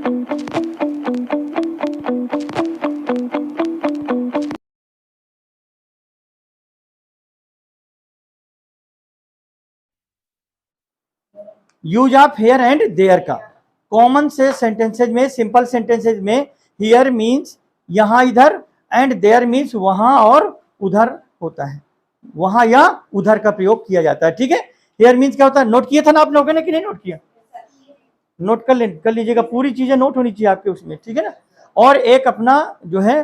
Use of here and there का common से sentences में, सिंपल सेंटेंसेज में हियर मीन्स यहां इधर, एंड देयर मीन्स वहां और उधर होता है, वहां या उधर का प्रयोग किया जाता है। ठीक है, हेयर मीन्स क्या होता है, नोट किया था ना आप लोगों ने कि नहीं नोट किया? नोट कर लीजिएगा, पूरी चीजें नोट होनी चाहिए आपके उसमें, ठीक है ना। और एक अपना जो है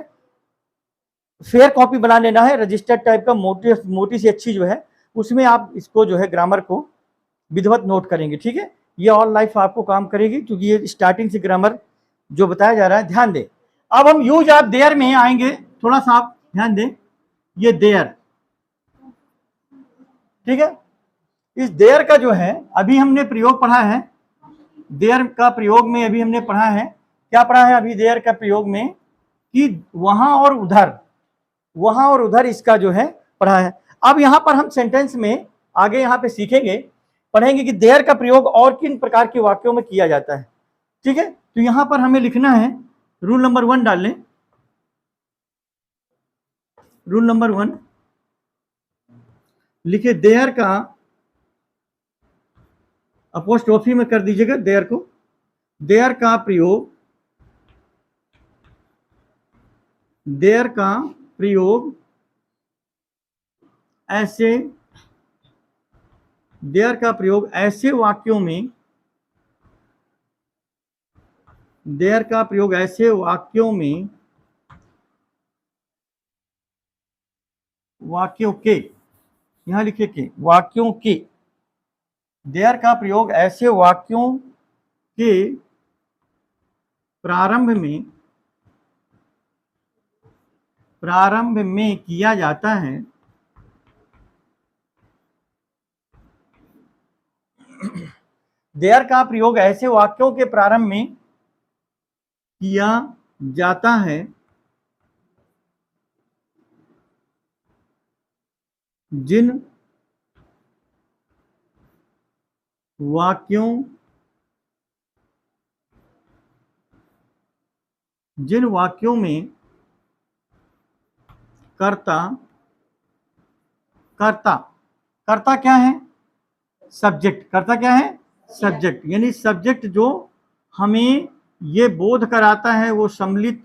फेयर कॉपी बना लेना है, रजिस्टर्ड टाइप का, मोटी सी अच्छी जो है, उसमें आप इसको जो है ग्रामर को विधिवत नोट करेंगे। ठीक है, ये ऑल लाइफ आपको काम करेगी, क्योंकि ये स्टार्टिंग से ग्रामर जो बताया जा रहा है, ध्यान दें। अब हम यूज ऑफ देयर में आएंगे, थोड़ा सा आप ध्यान दें, ये देयर, ठीक है, इस देयर का जो है अभी हमने प्रयोग पढ़ा है, देयर का प्रयोग में अभी हमने पढ़ा है, क्या पढ़ा है अभी देयर का प्रयोग में, कि वहां और उधर, वहां और उधर इसका जो है पढ़ा है। अब यहां पर हम सेंटेंस में आगे यहां पे सीखेंगे, पढ़ेंगे कि देयर का प्रयोग और किन प्रकार के वाक्यों में किया जाता है। ठीक है, तो यहां पर हमें लिखना है, रूल नंबर 1 डाल लें, रूल नंबर 1 लिखे, देयर का अपोस्ट्रोफी में कर दीजिएगा देयर को, देयर का प्रयोग, देयर का प्रयोग ऐसे, देयर का प्रयोग ऐसे वाक्यों में, देयर का प्रयोग ऐसे वाक्यों में, वाक्यों के, यहां लिखिए के, वाक्यों के, देयर का प्रयोग ऐसे वाक्यों के प्रारंभ में किया जाता है, देयर का प्रयोग ऐसे वाक्यों के प्रारंभ में किया जाता है जिन वाक्यों में कर्ता क्या है, सब्जेक्ट, कर्ता क्या है, सब्जेक्ट, यानी सब्जेक्ट जो हमें ये बोध कराता है, वो सम्मिलित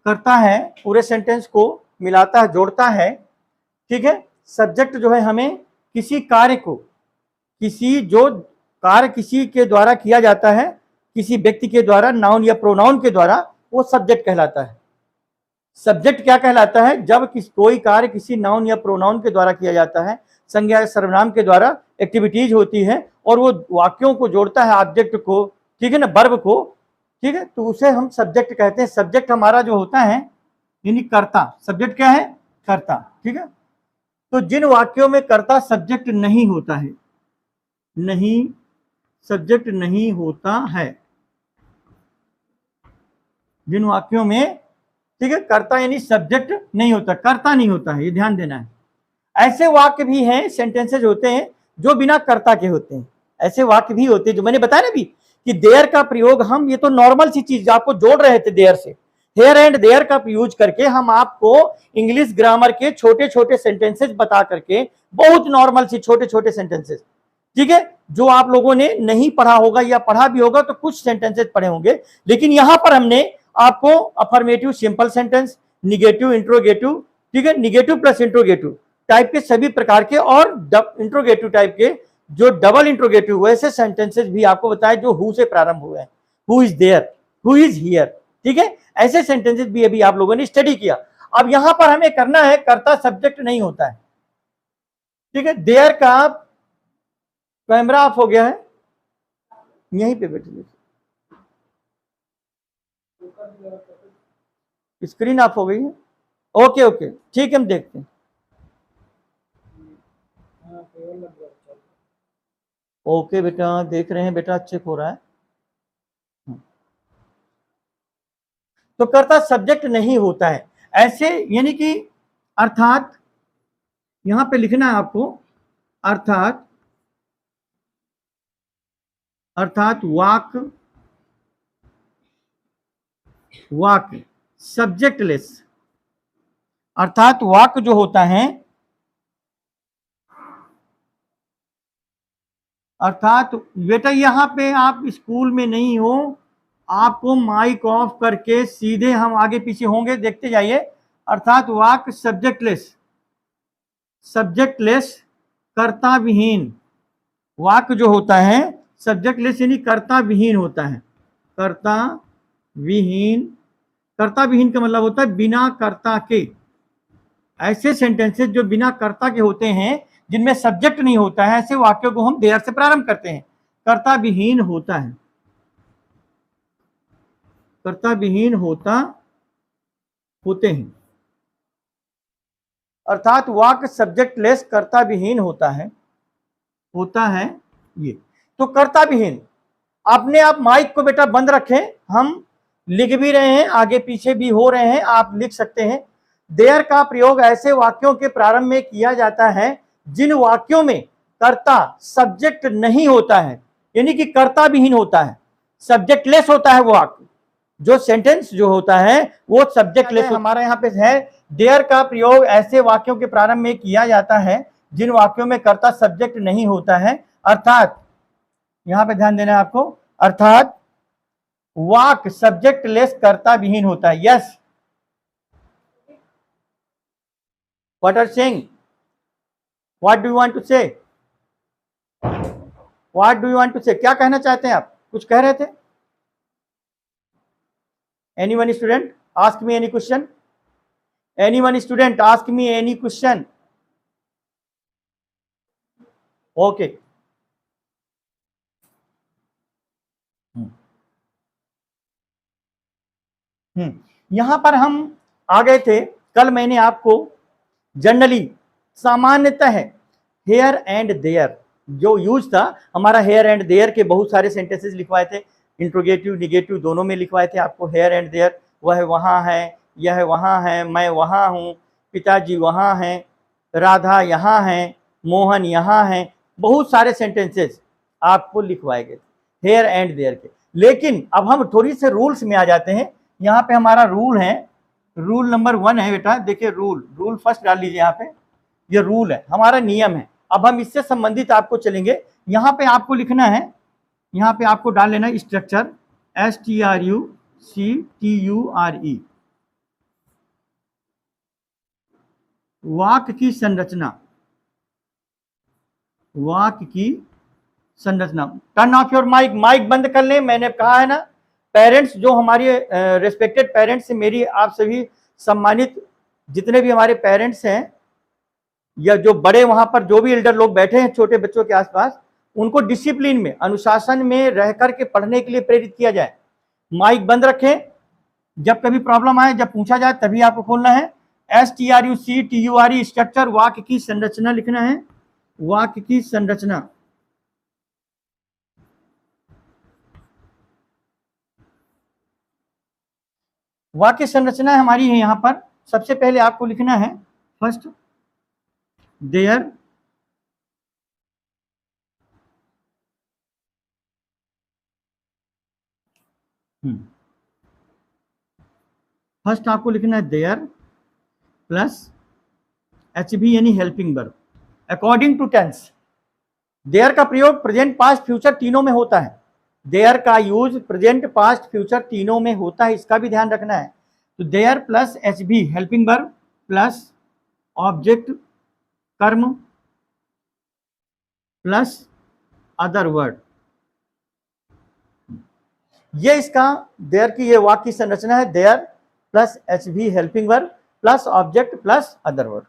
करता है, पूरे सेंटेंस को मिलाता है, जोड़ता है। ठीक है, सब्जेक्ट जो है हमें किसी कार्य को, जो कार्य किसी के द्वारा किया जाता है, किसी व्यक्ति के द्वारा, नाउन या प्रोनाउन के द्वारा, वो सब्जेक्ट कहलाता है। सब्जेक्ट क्या कहलाता है, जब कोई कार्य किसी नाउन या प्रोनाउन के द्वारा किया जाता है, संज्ञा या सर्वनाम के द्वारा एक्टिविटीज होती है, और वो वाक्यों को जोड़ता है, ऑब्जेक्ट को, ठीक है ना, वर्ब को, ठीक है, तो उसे हम सब्जेक्ट कहते हैं। सब्जेक्ट हमारा जो होता है यानी कर्ता, सब्जेक्ट क्या है, कर्ता। ठीक है, तो जिन वाक्यों में कर्ता सब्जेक्ट नहीं होता है, सब्जेक्ट नहीं होता है, जिन वाक्यों में, ठीक है, कर्ता यानी सब्जेक्ट नहीं होता, कर्ता नहीं होता है, ये ध्यान देना है। ऐसे वाक्य भी हैं, सेंटेंसेज होते हैं जो बिना कर्ता के होते हैं, ऐसे वाक्य भी होते हैं, जो मैंने बताया ना भी कि देयर का प्रयोग हम, ये तो नॉर्मल सी चीज आपको जोड़ रहे थे देयर से, हेयर एंड देयर का यूज करके हम आपको इंग्लिश ग्रामर के छोटे छोटे सेंटेंसेज बता करके, बहुत नॉर्मल सी छोटे छोटे सेंटेंसेज, ठीक है, जो आप लोगों ने नहीं पढ़ा होगा, या पढ़ा भी होगा तो कुछ सेंटेंसेज पढ़े होंगे, लेकिन यहां पर हमने आपको affirmative, simple sentence, negative, interrogative, ठीक है, निगेटिव प्लस इंट्रोगेटिव टाइप के सभी प्रकार के, और इंट्रोगेटिव टाइप के, जो डबल इंट्रोगेटिव वैसे सेंटेंसेस भी आपको बताए, जो हु से प्रारंभ हुए हैं, who is there, who is here, ठीक है, ऐसे सेंटेंसेस भी अभी आप लोगों ने स्टडी किया। अब यहां पर हमें करना है, कर्ता सब्जेक्ट नहीं होता है, ठीक है, देयर का कैमरा ऑफ हो गया है, यहीं पे बैठे, स्क्रीन ऑफ हो गई है, ओके ओके, ठीक है, हम देखते हैं, ओके बेटा, देख रहे हैं बेटा, चेक हो रहा है। तो कर्ता सब्जेक्ट नहीं होता है, ऐसे यानी कि, अर्थात यहां पे लिखना है आपको, अर्थात वाक वाक्य सब्जेक्टलेस, अर्थात वाक्य जो होता है, अर्थात बेटा यहाँ पे आप स्कूल में नहीं हो, आपको माइक ऑफ करके सीधे हम आगे पीछे होंगे, देखते जाइए। अर्थात वाक्य सब्जेक्टलेस, सब्जेक्टलेस कर्ता विहीन, वाक्य जो होता है सब्जेक्टलेस यानी कर्ता विहीन होता है, कर्ता विहीन। कर्ता विहीन का मतलब होता है बिना कर्ता के। ऐसे सेंटेंसेस जो बिना कर्ता के होते हैं, जिनमें सब्जेक्ट नहीं होता है, ऐसे वाक्यों को हम देयर से प्रारंभ करते हैं, कर्ता विहीन होता है, कर्ता विहीन होते हैं। अर्थात वाक्य सब्जेक्टलेस कर्ता विहीन होता है ये। तो कर्ता विहीन, अपने आप माइक को बेटा बंद रखें, हम लिख भी रहे हैं, आगे पीछे भी हो रहे हैं, आप लिख सकते हैं। देयर का प्रयोग ऐसे वाक्यों के प्रारंभ में किया जाता है जिन वाक्यों में कर्ता सब्जेक्ट नहीं होता है, यानी कि कर्ता विहीन होता है, सब्जेक्टलेस होता है वो वाक्य। जो सेंटेंस जो होता है वो सब्जेक्टलेस। हमारे यहाँ पे है देयर का प्रयोग ऐसे वाक्यों के प्रारंभ में किया जाता है जिन वाक्यों में कर्ता सब्जेक्ट नहीं होता है, अर्थात यहां पे ध्यान देना है आपको, अर्थात वाक्य सब्जेक्टलेस कर्ता विहीन होता है। Yes, what are saying, what do you want to say, what do you want to say, क्या कहना चाहते हैं आप, कुछ कह रहे थे? Anyone student ask me any question? Anyone student ask me any question? Okay. यहां पर हम आ गए थे, कल मैंने आपको जनरली सामान्यतः हेयर एंड देयर जो यूज था, हमारा हेयर एंड देयर के बहुत सारे सेंटेंसेस लिखवाए थे, इंट्रोगेटिव निगेटिव दोनों में लिखवाए थे आपको। हेयर एंड देयर, वह वहाँ है, यह वहाँ है, मैं वहाँ हूँ, पिताजी वहाँ हैं, राधा यहाँ है, मोहन यहाँ हैं, बहुत सारे सेंटेंसेस आपको लिखवाए गए थे हेयर एंड देयर के। लेकिन अब हम थोड़ी से रूल्स में आ जाते हैं। यहाँ पे हमारा रूल है, रूल नंबर 1 है बेटा, देखिए रूल फर्स्ट डाल लीजिए यहाँ पे, ये रूल है, हमारा नियम है। अब हम इससे संबंधित आपको चलेंगे। यहाँ पे आपको लिखना है, यहाँ पे आपको डाल लेना स्ट्रक्चर, STRUCTURE, वाक्य की संरचना, वाक्य की संरचना। Turn off your mic, mic बंद कर लें, मैंने कहा है ना। पेरेंट्स जो हमारे रेस्पेक्टेड पेरेंट्स, मेरी आप सभी सम्मानित जितने भी हमारे पेरेंट्स हैं, या जो बड़े वहां पर जो भी एल्डर लोग बैठे हैं छोटे बच्चों के आसपास, उनको डिसिप्लिन में, अनुशासन में रह करके पढ़ने के लिए प्रेरित किया जाए। माइक बंद रखें, जब कभी प्रॉब्लम आए, जब पूछा जाए तभी आपको खोलना है। STRUCTURE स्ट्रक्चर, वाक्य की संरचना लिखना है, वाक्य की संरचना। वाक्य संरचना हमारी है, यहां पर सबसे पहले आपको लिखना है फर्स्ट देयर, फर्स्ट आपको लिखना है देयर प्लस HB यानी helping verb according to tense. There का प्रयोग प्रेजेंट पास्ट फ्यूचर तीनों में होता है, देयर का यूज प्रेजेंट पास्ट फ्यूचर तीनों में होता है, इसका भी ध्यान रखना है। तो there plus HB helping verb plus object कर्म प्लस अदर वर्ड, ये इसका देयर की ये वाक्य की संरचना है। There plus HB helping verb plus object plus other word.